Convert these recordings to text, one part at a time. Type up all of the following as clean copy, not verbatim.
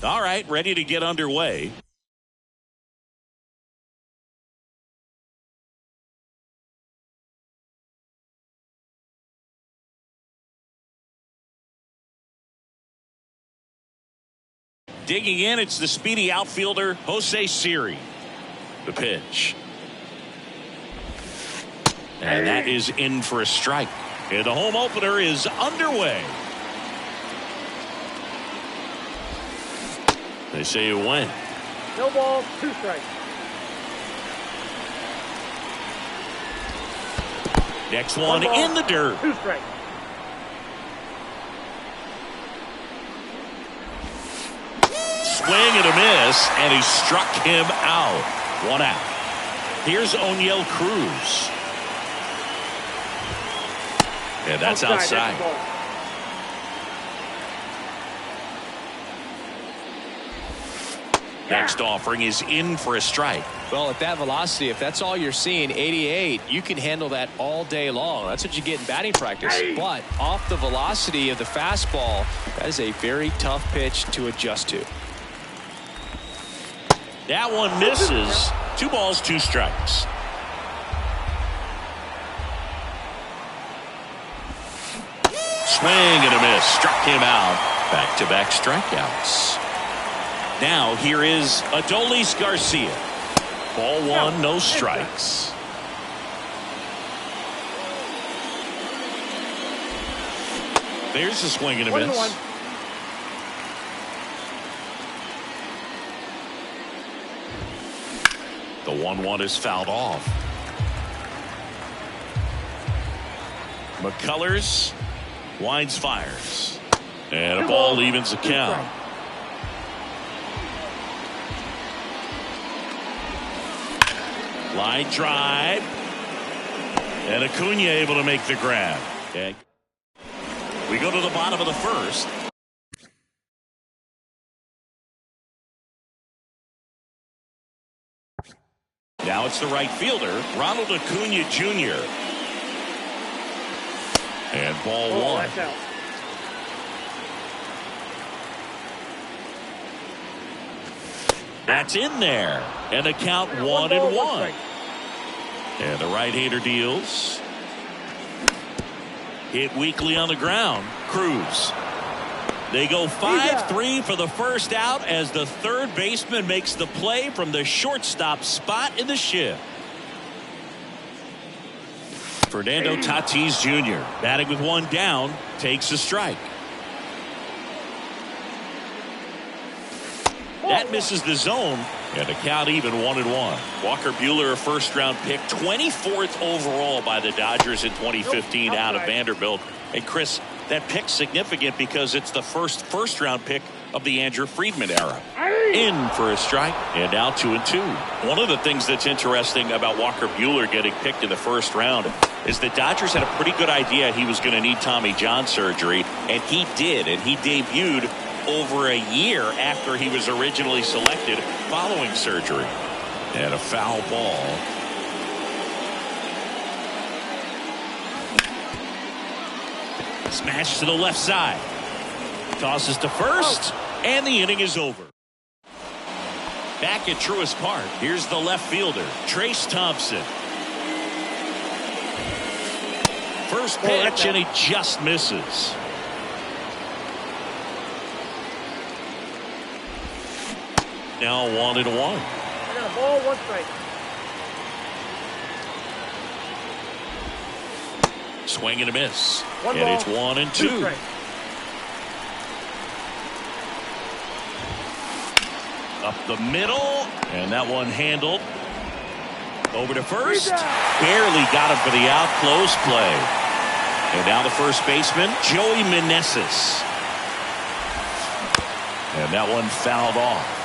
All right, ready to get underway. Digging in, it's the speedy outfielder, Jose Siri. The pitch. And that is in for a strike. And the home opener is underway. They say it went. No ball, 2 strikes. Next one in the dirt. 2 strikes. Swing and a miss, and he struck him out. 1 out. Here's O'Neill Cruz. And that's outside. Next offering is in for a strike. Well, at that velocity, if that's all you're seeing, 88, you can handle that all day long. That's what you get in batting practice. But off the velocity of the fastball, that is a very tough pitch to adjust to. That one misses. 2 balls, 2 strikes. Swing and a miss. Struck him out. Back-to-back strikeouts. Now here is Adolis Garcia. Ball 1, no strikes. There's a swing and a miss. The 1-1 is fouled off. McCullers winds, fires, and a ball evens the count. Line drive, and Acuna able to make the grab. Okay. We go to the bottom of the first. Now it's the right fielder, Ronald Acuna Jr. And ball 1. That's in there. And the count 1-1. And the right-hander deals. Hit weakly on the ground. Cruz. They go 5-3 for the first out as the third baseman makes the play from the shortstop spot in the shift. Fernando Tatis Jr. batting with 1 down, takes a strike. That misses the zone, and the count even 1-1. Walker Buehler, a first-round pick, 24th overall by the Dodgers in 2015 out of Vanderbilt. And Chris, that pick's significant because it's the first-round pick of the Andrew Friedman era. In for a strike, and now 2-2. One of the things that's interesting about Walker Buehler getting picked in the first round is the Dodgers had a pretty good idea he was going to need Tommy John surgery, and he did, and he debuted over a year after he was originally selected following surgery. And a foul ball. Smash to the left side. Tosses to first, and the inning is over. Back at Truist Park, here's the left fielder, Trace Thompson. First pitch, and he just misses. Now 1-1. I got a ball, 1 strike. Swing and a miss. And it's 1-2. Up the middle, and that one handled. Over to first. Barely got him for the out. Close play. And now the first baseman, Joey Meneses. And that one fouled off.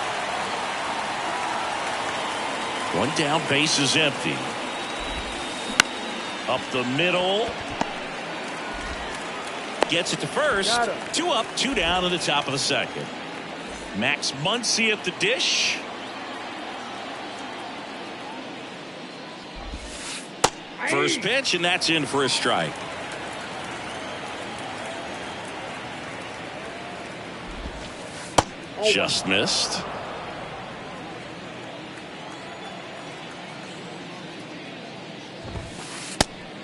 1 down, base is empty. Up the middle. Gets it to first. 2 up, 2 down in the top of the second. Max Muncy at the dish. First pitch, and that's in for a strike. Just missed.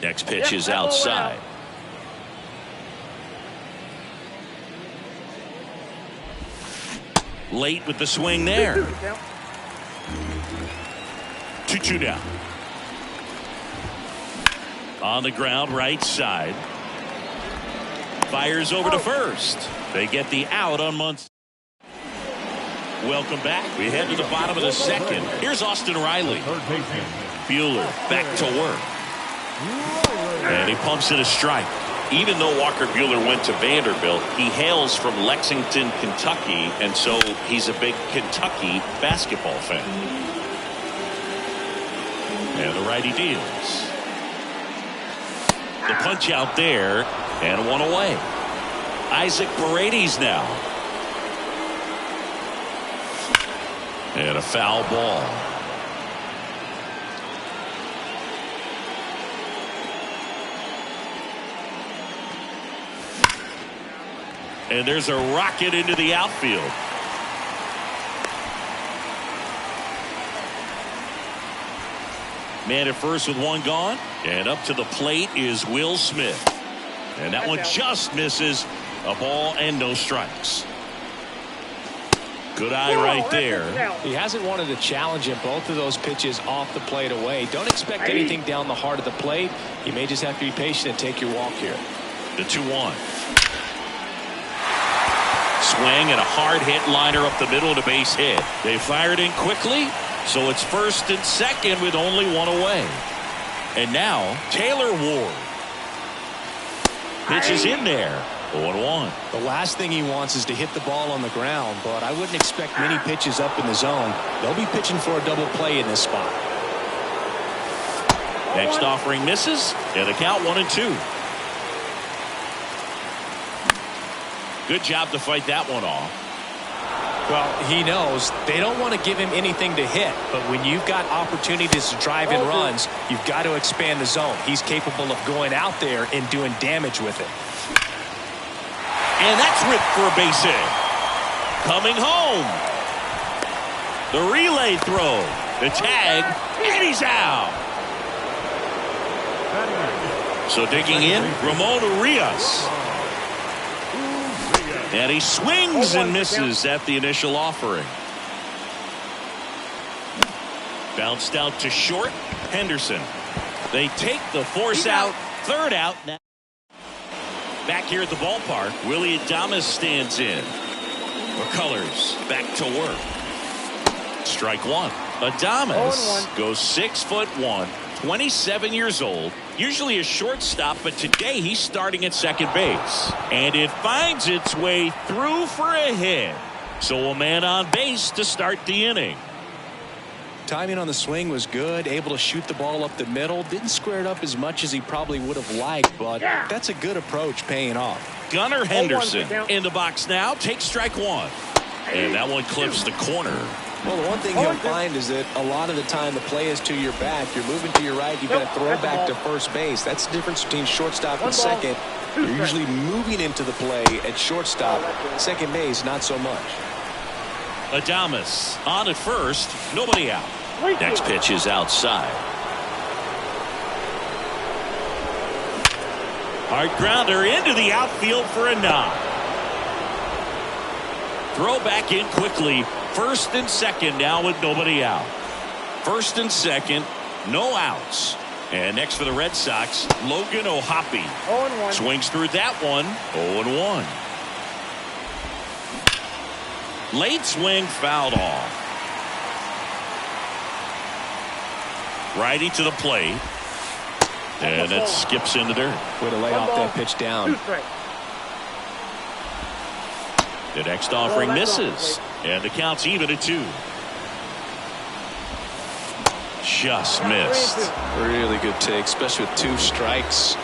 Next pitch is outside. Late with the swing there. 2-2 down. On the ground, right side. Fires over to first. They get the out on Munson. Welcome back. We head to the bottom of the second. Here's Austin Riley. Buehler back to work. And he pumps it a strike. Even though Walker Buehler went to Vanderbilt, he hails from Lexington, Kentucky, and so he's a big Kentucky basketball fan. And the righty deals. The punch out there, and one away. Isaac Paredes now. And a foul ball. And there's a rocket into the outfield. Man at first with one gone. And up to the plate is Will Smith. And that one just misses. A ball and no strikes. Good eye right there. He hasn't wanted to challenge him. Both of those pitches off the plate away. Don't expect anything down the heart of the plate. You may just have to be patient and take your walk here. The 2-1. Swing and a hard hit liner up the middle to base hit. They fired in quickly, so it's first and second with only one away. And now Taylor Ward. Pitch is in there. 0-1. The last thing he wants is to hit the ball on the ground, but I wouldn't expect many pitches up in the zone. They'll be pitching for a double play in this spot. Next offering misses, and the count 1-2. Good job to fight that one off. Well, he knows they don't want to give him anything to hit, but when you've got opportunities to drive in runs, you've got to expand the zone. He's capable of going out there and doing damage with it. And that's ripped for a base hit. Coming home. The relay throw. The tag. And he's out. So digging in, Ramon Urias. And he swings and misses at the initial offering. Bounced out to short. Henderson. They take the force out. Third out. Now back here at the ballpark, Willie Adames stands in. McCullers back to work. Strike one. Adames goes 6'1", 27 years old. Usually a shortstop, but today he's starting at second base. And it finds its way through for a hit. So a man on base to start the inning. Timing on the swing was good, able to shoot the ball up the middle. Didn't square it up as much as he probably would have liked, but that's a good approach paying off. Gunnar Henderson in the box now. Takes strike one. And that one clips the corner. Well, the one thing you'll find is that a lot of the time the play is to your back. You're moving to your right. You've got to throw back to first base. That's the difference between shortstop and second. You're usually moving into the play at shortstop. Second base, not so much. Adames on at first. Nobody out. Next pitch is outside. Hard grounder into the outfield for a knock. Throw back in quickly. First and second now with nobody out. First and second, no outs. And next for the Red Sox, Logan O'Hoppe. 0-1. Swings through that one. 0-1. Late swing fouled off. Righty to the plate. And it skips in the dirt. Way to lay off that pitch down. The next offering misses. And the count's even at 2. Just missed. Really good take, especially with 2 strikes.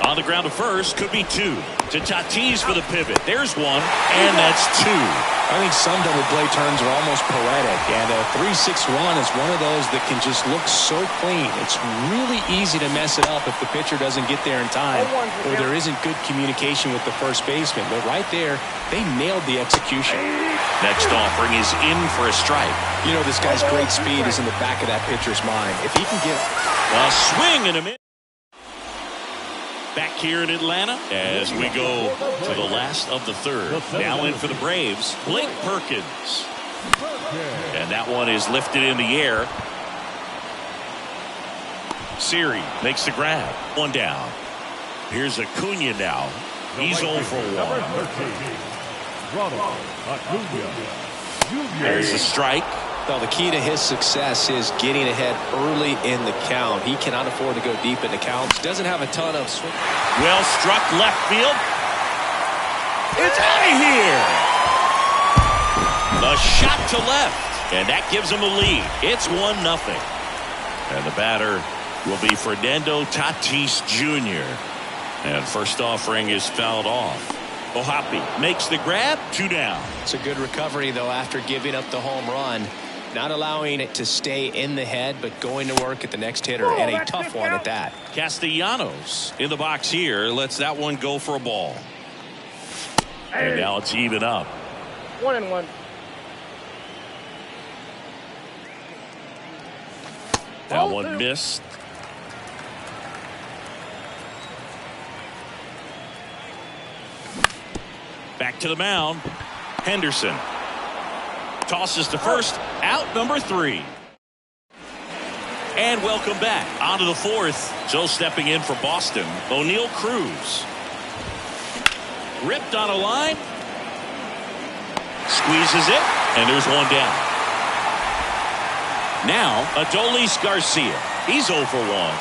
On the ground to first, could be two. To Tatis for the pivot. There's one, and that's two. I think some double play turns are almost poetic, and a 3-6-1 is one of those that can just look so clean. It's really easy to mess it up if the pitcher doesn't get there in time, or there isn't good communication with the first baseman. But right there, they nailed the execution. Next offering is in for a strike. You know, this guy's great speed is in the back of that pitcher's mind. If he can get a swing and a miss. Back here in Atlanta as we go to the last of the third. Now in for the Braves, Blake Perkins. And that one is lifted in the air. Siri makes the grab. One down. Here's Acuna now. He's 0 for 1. There's a strike. Well, the key to his success is getting ahead early in the count. He cannot afford to go deep in the counts. Doesn't have a ton of swing. Well struck left field. It's out of here. The shot to left, and that gives him a lead. It's 1-0. And the batter will be Fernando Tatis Jr. And first offering is fouled off. Ohapi makes the grab. 2 down. It's a good recovery, though, after giving up the home run. Not allowing it to stay in the head, but going to work at the next hitter, and a tough one at that. Castellanos in the box here lets that one go for a ball. And now it's even up. 1-1. That one missed. Back to the mound. Henderson tosses to first, out number 3. And welcome back. On to the fourth. So stepping in for Boston, O'Neal Cruz. Ripped on a line. Squeezes it, and there's one down. Now, Adolis Garcia. He's 0 for 1.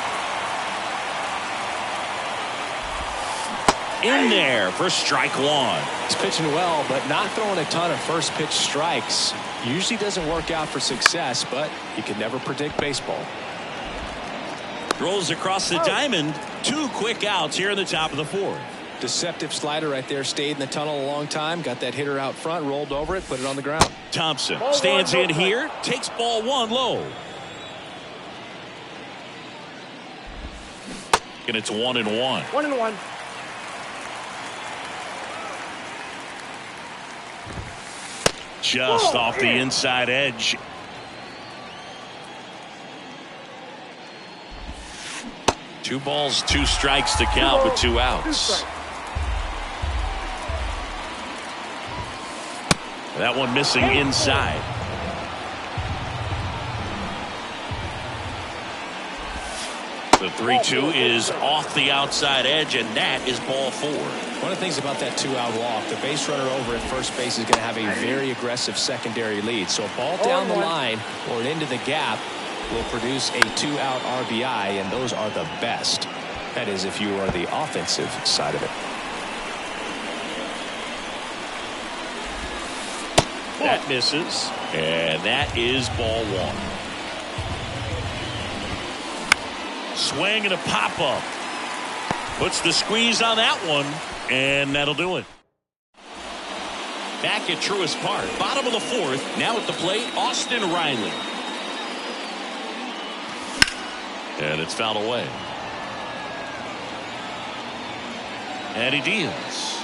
In there for strike 1. He's pitching well, but not throwing a ton of first pitch strikes. Usually doesn't work out for success, but you can never predict baseball. Throws across the diamond. 2 quick outs here in the top of the 4th. Deceptive slider right there. Stayed in the tunnel a long time. Got that hitter out front. Rolled over it. Put it on the ground. Thompson stands in here. Takes ball 1 low. And it's 1-1. 1-1. Just off the inside edge. Two balls, 2 strikes to count with 2 outs. That one missing inside. The 3-2 is off the outside edge, and that is ball 4. One of the things about that 2-out walk, the base runner over at first base is going to have a very aggressive secondary lead. So a ball down the line or into the gap will produce a 2-out RBI, and those are the best. That is, if you are the offensive side of it. That misses, and that is ball 1. Swing and a pop-up. Puts the squeeze on that one, and that'll do it. Back at Truist Park, bottom of the 4th. Now at the plate, Austin Riley. And it's fouled away. And he deals.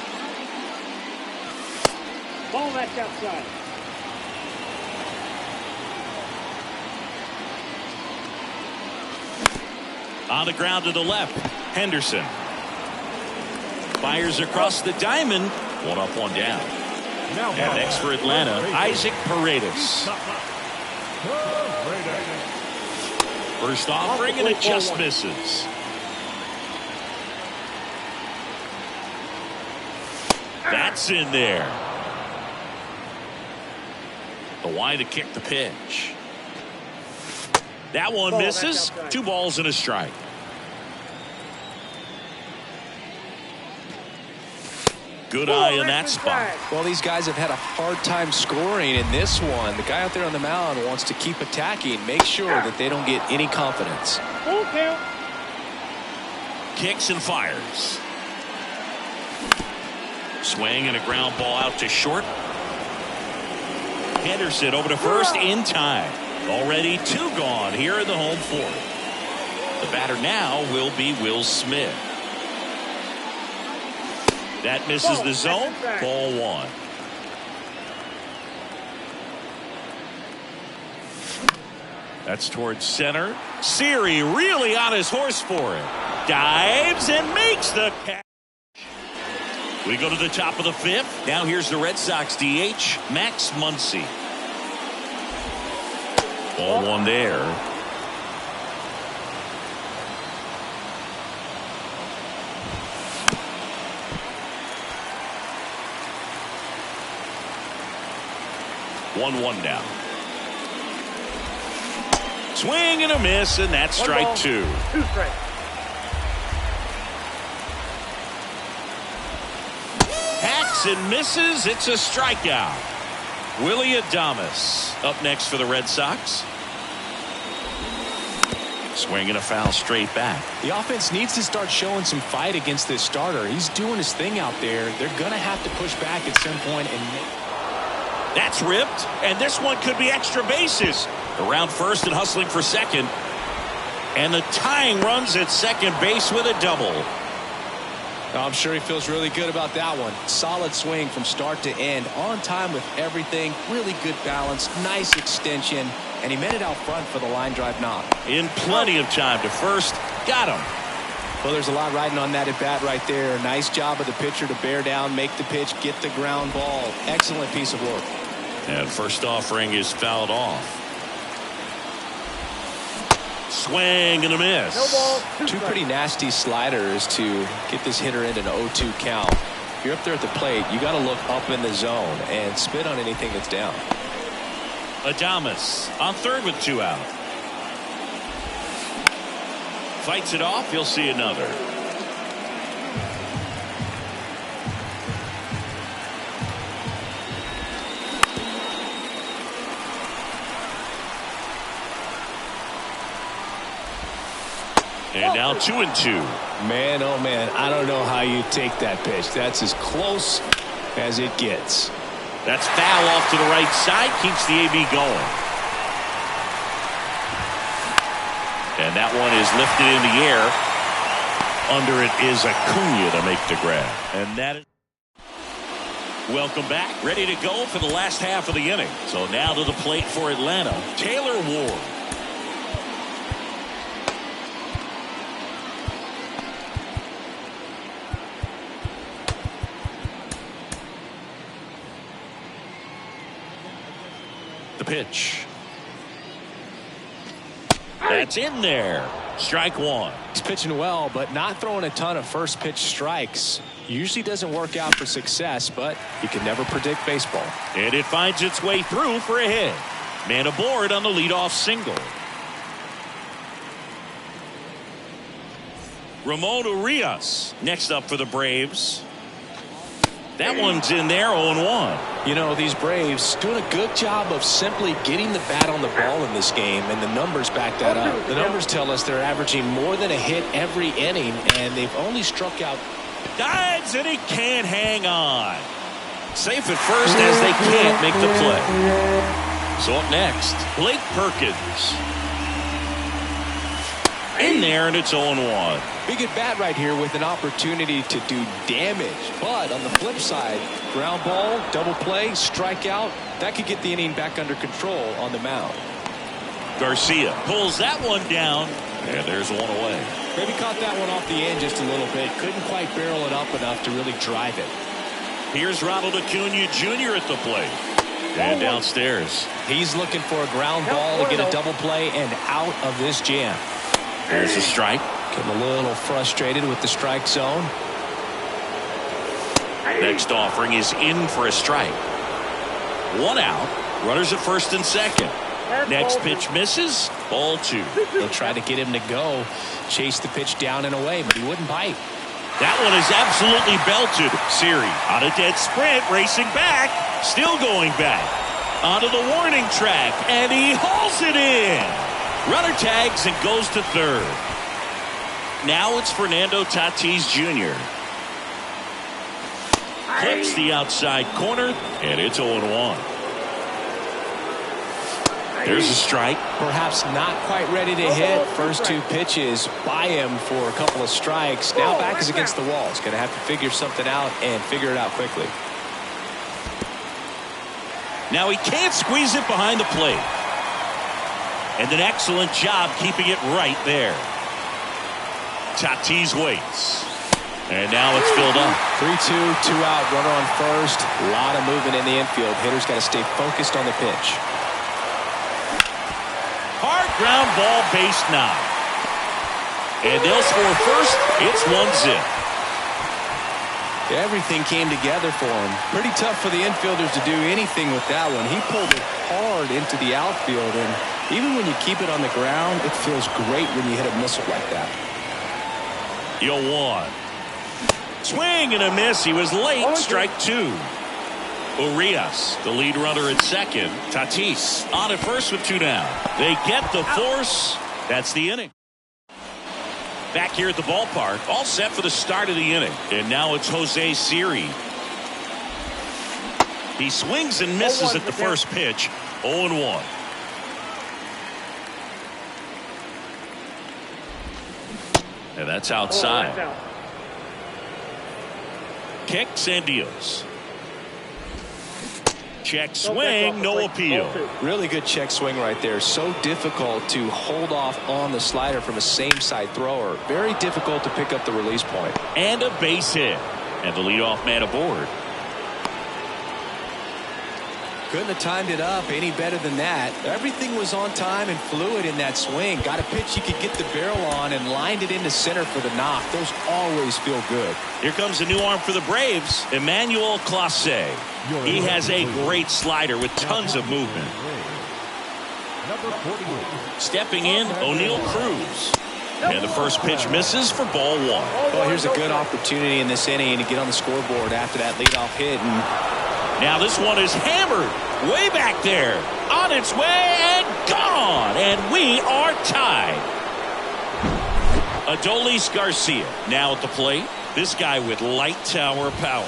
Ball back outside. On the ground to the left, Henderson fires across the diamond. 1 up, 1 down. And next for Atlanta, Isaac Paredes. First offering, and it just misses. That's in there. The why to kick the pitch. That one misses. 2 balls and a strike. Good eye in that spot. Well, these guys have had a hard time scoring in this one. The guy out there on the mound wants to keep attacking, make sure that they don't get any confidence. Full count. kicks and fires. Swing and a ground ball out to short. Henderson over to first in time. Already 2 gone here in the home fourth. The batter now will be Will Smith. That misses the zone. Ball 1. That's towards center. Siri really on his horse for it. Dives and makes the catch. We go to the top of the 5th. Now here's the Red Sox DH, Max Muncy. Ball 1 there. One now. Swing and a miss, and that's strike 2. 2 strikes. Hacks and misses. It's a strikeout. Willie Adames up next for the Red Sox. Swing and a foul straight back. The offense needs to start showing some fight against this starter. He's doing his thing out there. They're going to have to push back at some point. That's ripped, and this one could be extra bases. Around first and hustling for second. And the tying runs at second base with a double. I'm sure he feels really good about that one. Solid swing from start to end. On time with everything. Really good balance. Nice extension. And he met it out front for the line drive knock. In plenty of time to first. Got him. Well, there's a lot riding on that at bat right there. Nice job of the pitcher to bear down, make the pitch, get the ground ball. Excellent piece of work. And first offering is fouled off. Swing and a miss. No ball. 2 pretty nasty sliders to get this hitter into an 0-2 count. If you're up there at the plate, you got to look up in the zone and spit on anything that's down. Adames on third with 2 out. Fights it off. You'll see another. And now 2-2. Man, oh man, I don't know how you take that pitch. That's as close as it gets. That's foul off to the right side. Keeps the AB going. And that one is lifted in the air. Under it is Acuna to make the grab. And that is. Welcome back. Ready to go for the last half of the inning. So now to the plate for Atlanta, Taylor Ward. The pitch. That's in there. Strike 1. He's pitching well, but not throwing a ton of first pitch strikes. Usually doesn't work out for success, but you can never predict baseball. And it finds its way through for a hit. Man aboard on the leadoff single. Ramon Urias next up for the Braves. That one's in there, 0-1. You know, these Braves doing a good job of simply getting the bat on the ball in this game, and the numbers back that up. The numbers tell us they're averaging more than a hit every inning, and they've only struck out. Dives, and he can't hang on. Safe at first as they can't make the play. So up next, Blake Perkins. In there, and it's 0-1. Big at bat right here with an opportunity to do damage. But on the flip side, ground ball, double play, strikeout, that could get the inning back under control on the mound. Garcia pulls that one down, and there's one away. Maybe caught that one off the end just a little bit. Couldn't quite barrel it up enough to really drive it. Here's Ronald Acuna Jr. at the plate. And downstairs. He's looking for a ground ball to get a double play and out of this jam. There's a strike. Getting a little frustrated with the strike zone. Next offering is in for a strike. 1 out. Runners at first and second. Next pitch misses. Ball 2. They tried to get him to go. Chase the pitch down and away, but he wouldn't bite. That one is absolutely belted. Siri on a dead sprint, racing back. Still going back. Onto the warning track, and he hauls it in. Runner tags and goes to third. Now it's Fernando Tatis Jr. Clips the outside corner, and it's 0-1. There's a strike. Perhaps not quite ready to hit. First two pitches by him for a couple of strikes. Now back is against the wall. He's going to have to figure something out and figure it out quickly. Now he can't squeeze it behind the plate. And an excellent job keeping it right there. Tatis waits. And now it's filled up. 3-2, 2 out, runner on first. A lot of movement in the infield. Hitter's got to stay focused on the pitch. Hard ground ball, base knock. And they'll score first. It's 1-0. Everything came together for him. Pretty tough for the infielders to do anything with that one. He pulled it hard into the outfield, and even when you keep it on the ground, it feels great when you hit a missile like that. 0-1. Swing and a miss. He was late. Strike two. Urias, the lead runner at second. Tatis on at first with 2 down. They get the force. That's the inning. Back here at the ballpark, all set for the start of the inning. And now it's Jose Siri. He swings and misses at the first pitch. 0-1. And that's outside. Kicks and deals. Check swing, no appeal. Really good check swing right there. So difficult to hold off on the slider from a same side thrower. Very difficult to pick up the release point. And a base hit. And the leadoff man aboard. Couldn't have timed it up any better than that. Everything was on time and fluid in that swing. Got a pitch you could get the barrel on and lined it into center for the knock. Those always feel good. Here comes a new arm for the Braves, Emmanuel Clase. He has a great slider with tons of movement. Stepping in, O'Neal Cruz. And the first pitch misses for ball 1. Well, here's a good opportunity in this inning to get on the scoreboard after that leadoff hit. And now this one is hammered way back there. On its way and gone. And we are tied. Adolis Garcia now at the plate. This guy with light tower power.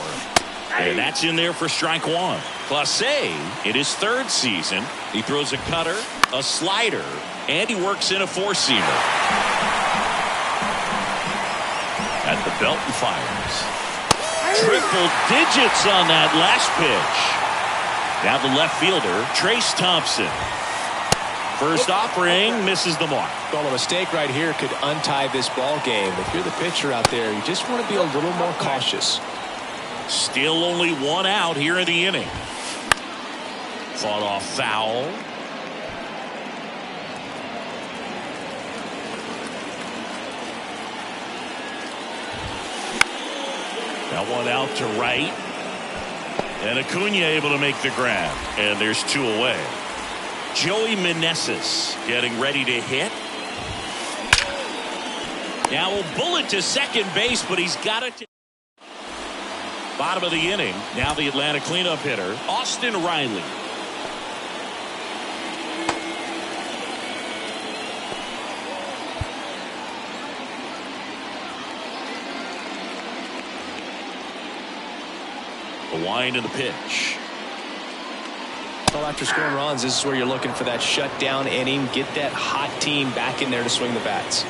And that's in there for strike 1. Clase, in his 3rd season, he throws a cutter, a slider, and he works in a 4-seamer. At the belt and fires. Triple digits on that last pitch. Now the left fielder, Trace Thompson. First offering, misses the mark. Well, a mistake right here could untie this ball game. If you're the pitcher out there, you just want to be a little more cautious. Still only 1 out here in the inning. Fought off foul. That one out to right. And Acuna able to make the grab. And there's 2 away. Joey Meneses getting ready to hit. Now a bullet to second base, but he's got it. Bottom of the inning. Now the Atlanta cleanup hitter, Austin Riley. The wind and the pitch. Well, after scoring runs, this is where you're looking for that shutdown inning. Get that hot team back in there to swing the bats.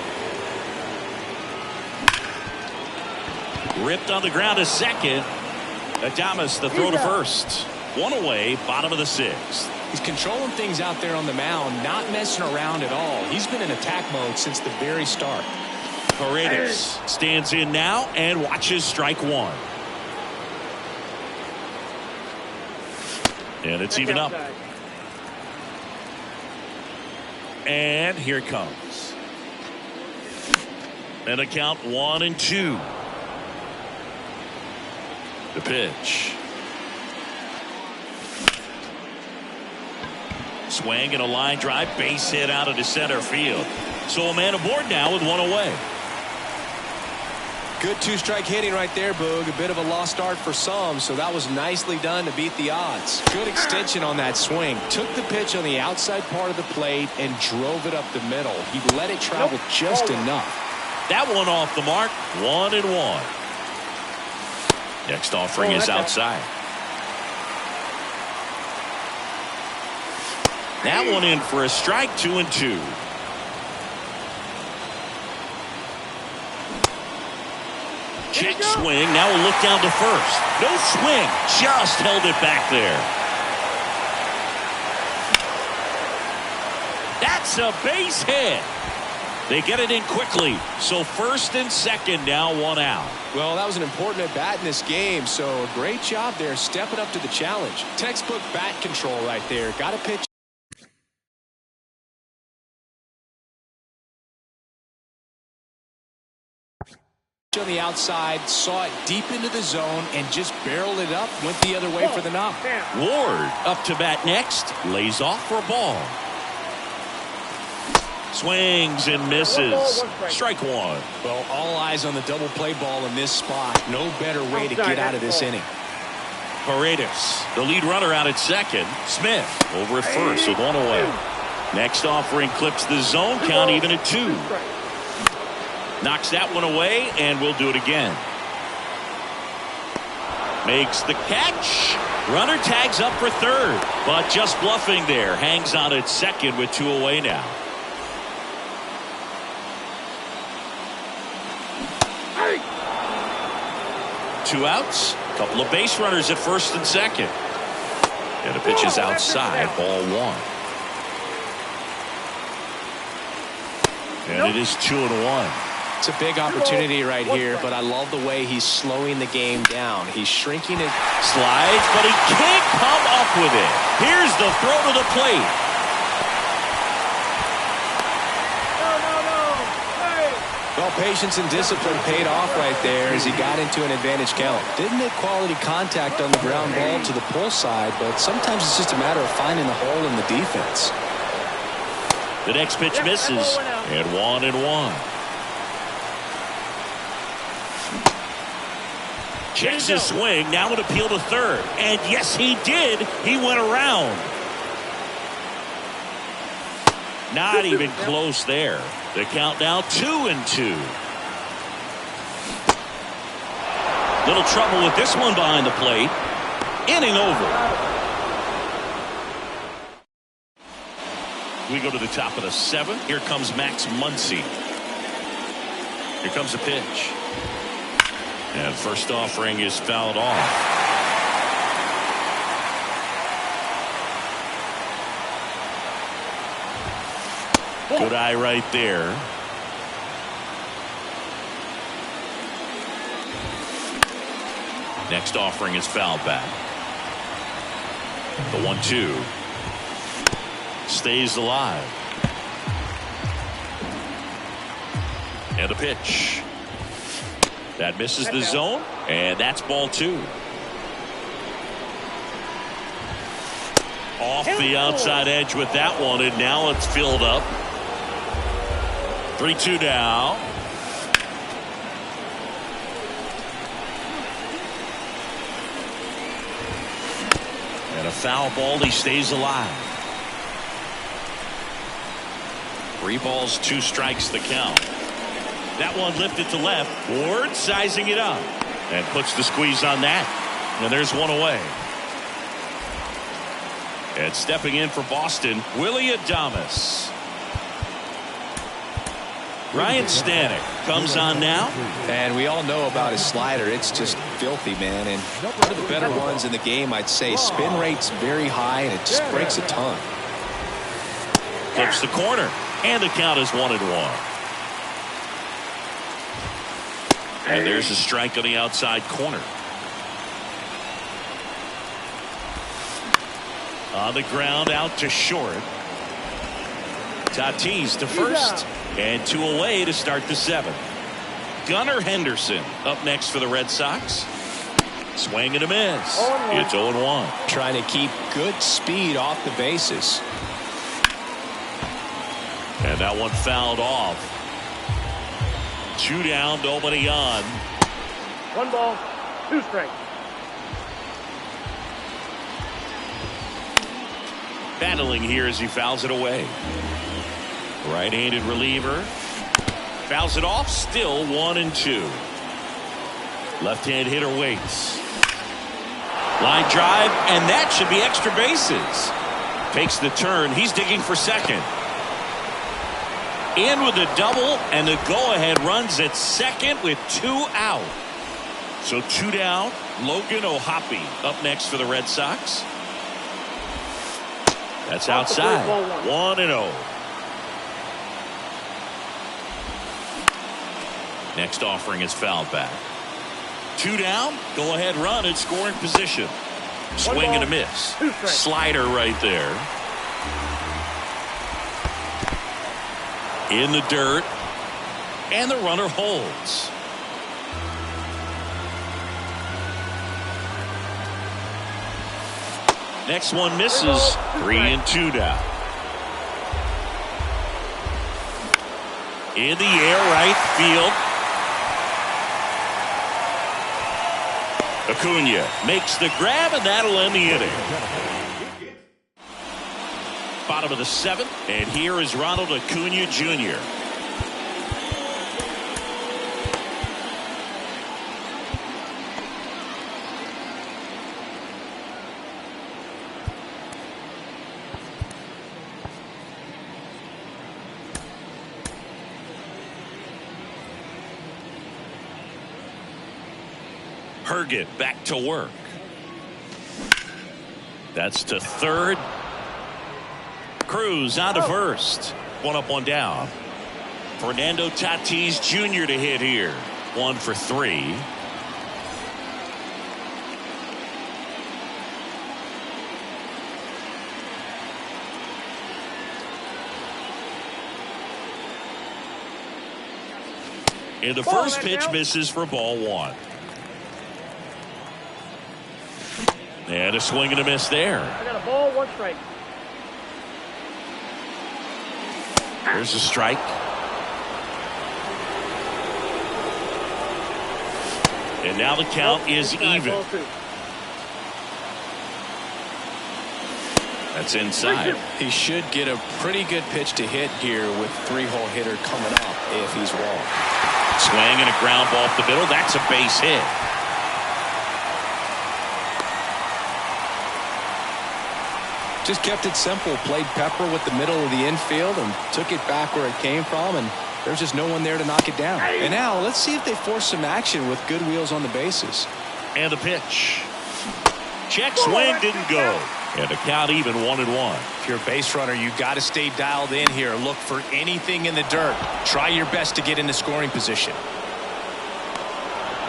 Ripped on the ground to second. Adames the throw to first. 1 away, bottom of the 6th. He's controlling things out there on the mound, not messing around at all. He's been in attack mode since the very start. Paredes stands in now and watches strike 1. And it's even up. And here it comes. And a count 1-2. The pitch. Swing and a line drive, base hit out into center field. So a man aboard now with 1 away. Good 2-strike hitting right there, Boog. A bit of a lost start for some, so that was nicely done to beat the odds. Good extension on that swing. Took the pitch on the outside part of the plate and drove it up the middle. He let it travel just enough. That one off the mark. 1-1. Next offering is outside. That one in for a strike. 2-2. Check swing. Now we'll look down to first. No swing. Just held it back there. That's a base hit. They get it in quickly. So first and second, now one out. Well, that was an important at bat in this game. So a great job there stepping up to the challenge. Textbook bat control right there. Got to pitch. On the outside, saw it deep into the zone and just barreled it up, went the other way for the knock. Ward up to bat next, lays off for a ball. Swings and misses. Strike one. Well, all eyes on the double play ball in this spot. No better way to get out of this inning. Paredes, the lead runner, out at second. Smith over at first with one away. Next offering clips the zone, count even at 2. Knocks that one away, and we'll do it again. Makes the catch. Runner tags up for third, but just bluffing there. Hangs on at second with 2 away now. Two outs. Couple of base runners at first and second. And the pitch is outside. Ball 1. And it is 2-1. It's a big opportunity right here, but I love the way he's slowing the game down. He's shrinking it. Slides, but he can't come up with it. Here's the throw to the plate. Well, patience and discipline paid off right there as he got into an advantage count. Didn't make quality contact on the ground ball to the pull side, but sometimes it's just a matter of finding the hole in the defense. The next pitch misses, and 1-1. Checks his swing, now an appeal to third. And yes, he did. He went around. Not even close there. The count now 2-2. Little trouble with this one behind the plate. Inning over. We go to the top of the 7th. Here comes Max Muncy. Here comes the pitch. And first offering is fouled off. Good eye right there. Next offering is fouled back. The 1-2 stays alive. And the pitch. That misses the zone, and that's ball 2. Off the outside edge with that one, and now it's filled up. 3-2 now. And a foul ball, he stays alive. 3 balls, 2 strikes the count. That one lifted to left. Ward sizing it up and puts the squeeze on that. And there's one away. And stepping in for Boston, Willie Adames. Ryan Stanek comes on now. And we all know about his slider. It's just filthy, man. And one of the better ones in the game, I'd say. Spin rate's very high, and it just breaks a ton. Clips the corner, and the count is 1-1. And there's a strike on the outside corner. On the ground, out to short. Tatis to first. And 2 away to start the 7th. Gunnar Henderson up next for the Red Sox. Swing and a miss. It's 0-1. Trying to keep good speed off the bases. And that one fouled off. 2 down, nobody on. 1 ball, 2 strikes. Battling here as he fouls it away. Right-handed reliever. Fouls it off. Still 1-2. Left-hand hitter waits. Line drive, and that should be extra bases. Takes the turn. He's digging for second. In with a double, and the go-ahead runs at second with 2 out. So 2 down. Logan O'Hoppe up next for the Red Sox. That's outside. 1-0. Next offering is fouled back. 2 down. Go ahead run in scoring position. Swing and a miss. Slider right there. In the dirt. And the runner holds. Next one misses. 3-2 now. In the air, right field. Acuna makes the grab, and that'll end the inning. Bottom of the 7th, and here is Ronald Acuna Jr. Herget back to work. That's to third. Cruz on to first. 1 up, 1 down. Fernando Tatis Jr. to hit here. 1 for 3. And the first pitch misses for ball 1. And a swing and a miss there. I got a ball, 1 strike. There's a strike. And now the count is even. That's inside. He should get a pretty good pitch to hit here with 3-hole hitter coming up if he's walked. Swing and a ground ball up the middle. That's a base hit. Just kept it simple. Played pepper with the middle of the infield and took it back where it came from, and there's just no one there to knock it down. And now let's see if they force some action with good wheels on the bases. And the pitch. Check swing didn't go. And the count even 1-1. If you're a base runner, you got to stay dialed in here. Look for anything in the dirt. Try your best to get into scoring position.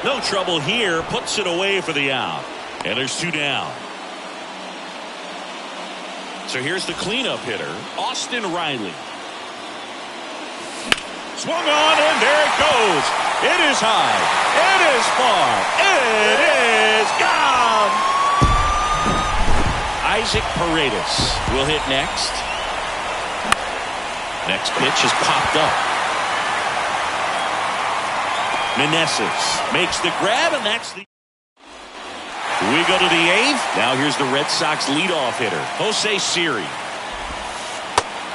No trouble here. Puts it away for the out. And there's 2 down. So here's the cleanup hitter, Austin Riley. Swung on, and there it goes. It is high. It is far. It is gone. Isaac Paredes will hit next. Next pitch is popped up. Meneses makes the grab, and that's the... We go to the 8th. Now here's the Red Sox leadoff hitter, Jose Siri.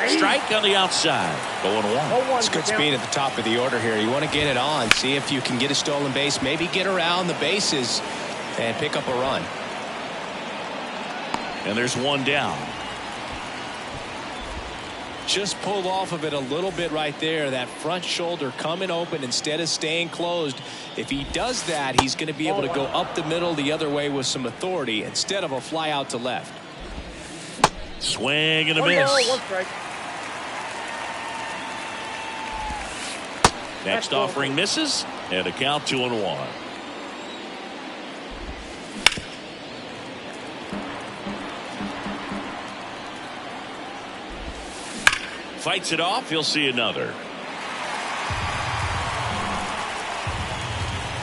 Strike on the outside. 0-1. It's good speed at the top of the order here. You want to get it on. See if you can get a stolen base. Maybe get around the bases and pick up a run. And there's 1 down. Just pulled off of it a little bit right there. That front shoulder coming open instead of staying closed. If he does that, he's going to be able to go up the middle the other way with some authority instead of a fly out to left. Swing and a miss. 1 strike. Next offering misses, and a count 2-1. Fights it off. He'll see another.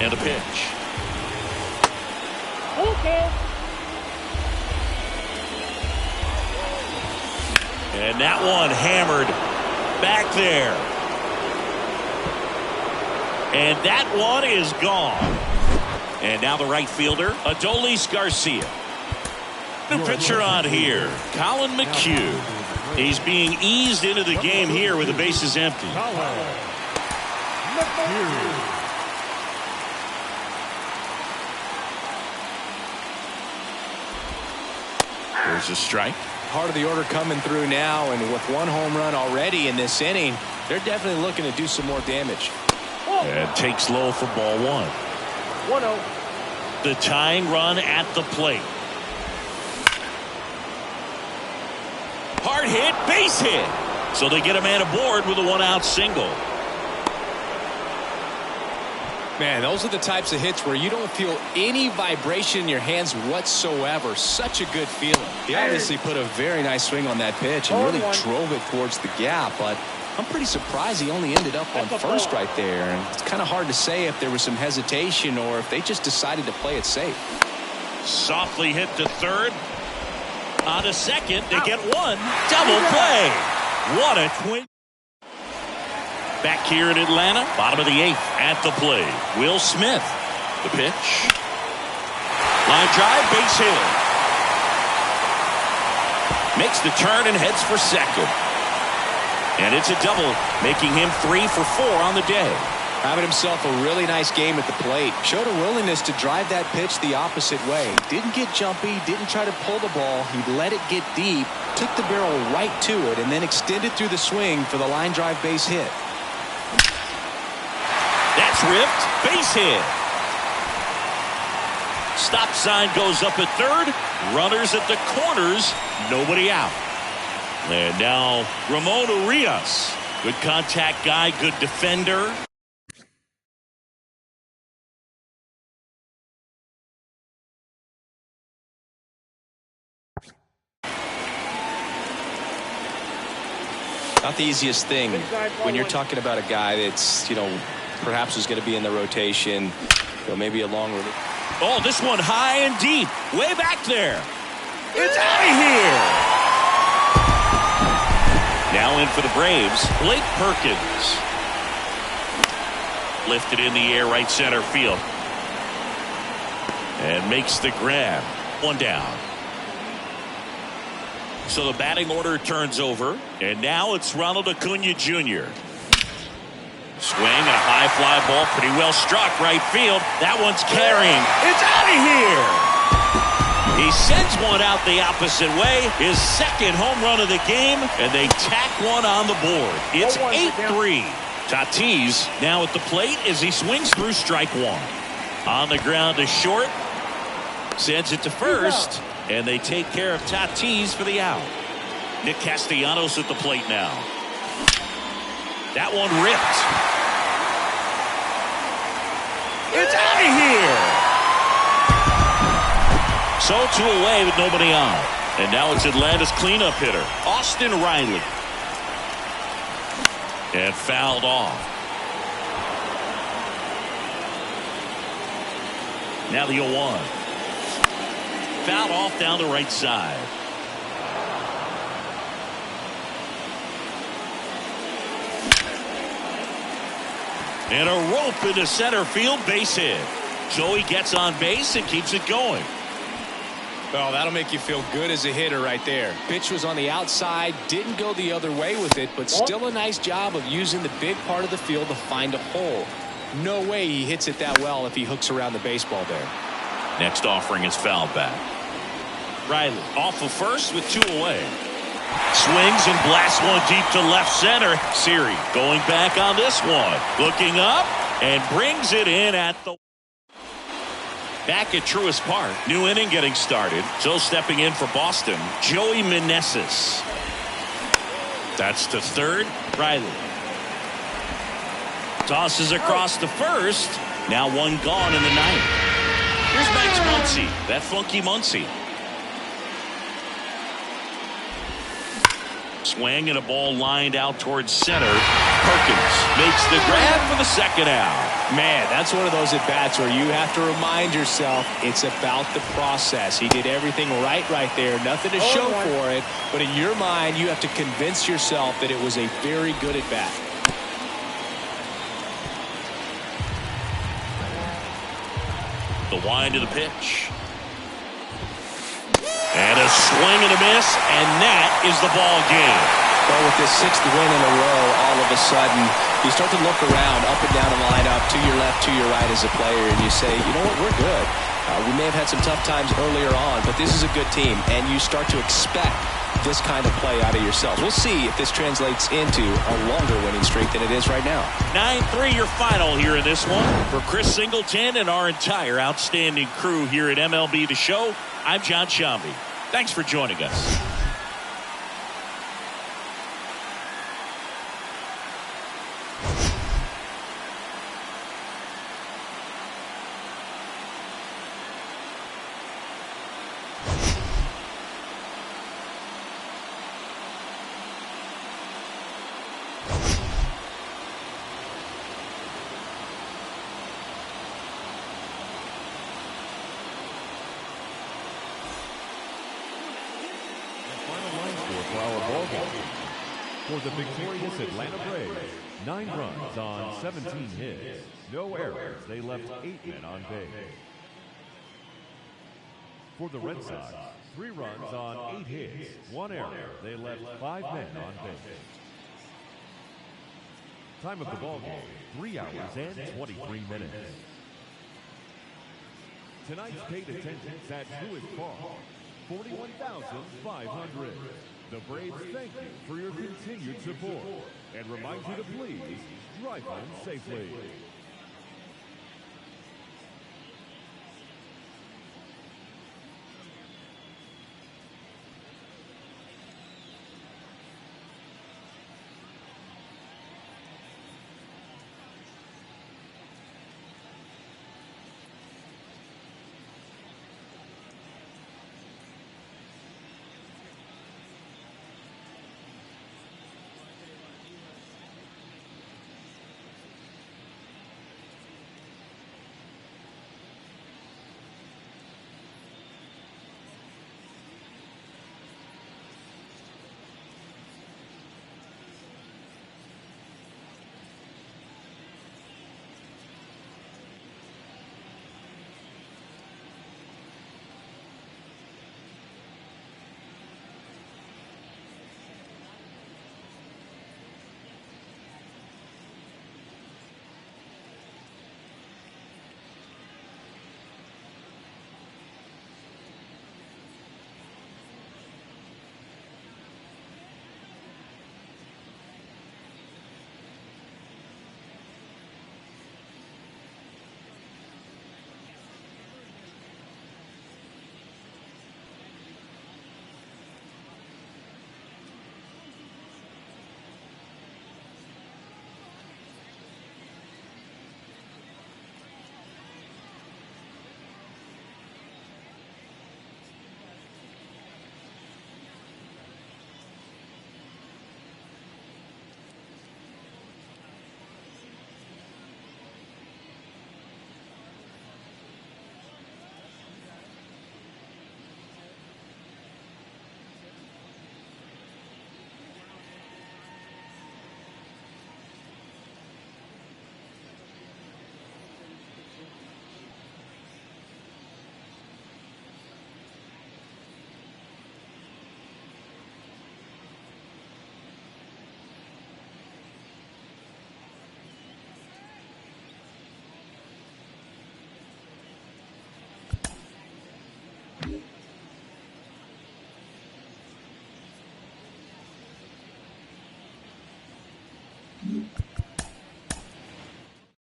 And a pitch. Okay. And that one hammered back there. And that one is gone. And now the right fielder, Adolis Garcia. New pitcher on here, Colin McHugh. He's being eased into the game here with the bases empty. There's a strike. Part of the order coming through now, and with one home run already in this inning, they're definitely looking to do some more damage. And takes low for ball one. 1-0. The tying run at the plate. Hard hit, base hit. So they get a man aboard with a one-out single. Man, those are the types of hits where you don't feel any vibration in your hands whatsoever. Such a good feeling. He obviously put a very nice swing on that pitch and really drove it towards the gap, but I'm pretty surprised he only ended up on first right there. And it's kind of hard to say if there was some hesitation or if they just decided to play it safe. Softly hit to third. On to second, they get one. Double play. What a twin. Back here in Atlanta, bottom of the eighth at the plate. Will Smith, the pitch. Line drive, base hit. Makes the turn and heads for second. And it's a double, making him 3 for 4 on the day. Having himself a really nice game at the plate. Showed a willingness to drive that pitch the opposite way. Didn't get jumpy, didn't try to pull the ball. He let it get deep, took the barrel right to it, and then extended through the swing for the line drive base hit. That's ripped, base hit. Stop sign goes up at third. Runners at the corners, nobody out. And now Ramon Urias. Good contact guy, good defender. Not the easiest thing when you're talking about a guy that's, perhaps is going to be in the rotation, maybe a long release. Oh, this one high and deep, way back there. It's out of here. Now in for the Braves, Blake Perkins. Lifted in the air, right center field. And makes the grab. One down. So the batting order turns over, and now it's Ronald Acuna Jr. Swing and a high fly ball, pretty well struck right field. That one's carrying. It's out of here. He sends one out the opposite way. His second home run of the game, and they tack one on the board. It's 8-3. Tatis now at the plate as he swings through strike one. On the ground to short. Sends it to first. And they take care of Tatis for the out. Nick Castellanos at the plate now. That one ripped. It's out of here. So 2 away with nobody on. And now it's Atlanta's cleanup hitter, Austin Riley. And fouled off. Now the 0-1. Fouled off down the right side. And a rope into center field, base hit. Joey gets on base and keeps it going. Well, that'll make you feel good as a hitter right there. Pitch was on the outside, didn't go the other way with it, but still a nice job of using the big part of the field to find a hole. No way he hits it that well if he hooks around the baseball there. Next offering is fouled back. Riley off of first with 2 away. Swings and blasts one deep to left center. Siri going back on this one. Looking up and brings it in at the... Back at Truist Park. New inning getting started. So stepping in for Boston, Joey Meneses. That's to third. Riley. Tosses across to first. Now one gone in the ninth. Here's Max Muncy. That funky Muncy. Swing and a ball lined out towards center. Perkins makes the grab for the second out. Man, that's one of those at-bats where you have to remind yourself it's about the process. He did everything right there. Nothing to show for it. But in your mind, you have to convince yourself that it was a very good at-bat. The wind of the pitch. And a swing and a miss, and that is the ball game. Well, with this 6th win in a row, all of a sudden, you start to look around, up and down the lineup, to your left, to your right as a player, and you say, you know what, we're good. We may have had some tough times earlier on, but this is a good team, and you start to expect this kind of play out of yourselves. We'll see if this translates into a longer winning streak than it is right now. 9-3 your final here in this one. For Chris Singleton and our entire outstanding crew here at MLB The Show, I'm John Shambi. Thanks for joining us. For the victorious Atlanta Braves, 9 runs on 17 hits, no errors. They left 8 men on base. For the Red Sox, 3 runs on 8 hits, 1 error. They left 5 men on base. Time of the ball game, 3 hours and 23 minutes. Tonight's paid attendance at Truist Park, 41,500. The Braves thank you for your continued support and remind you to please drive home safely.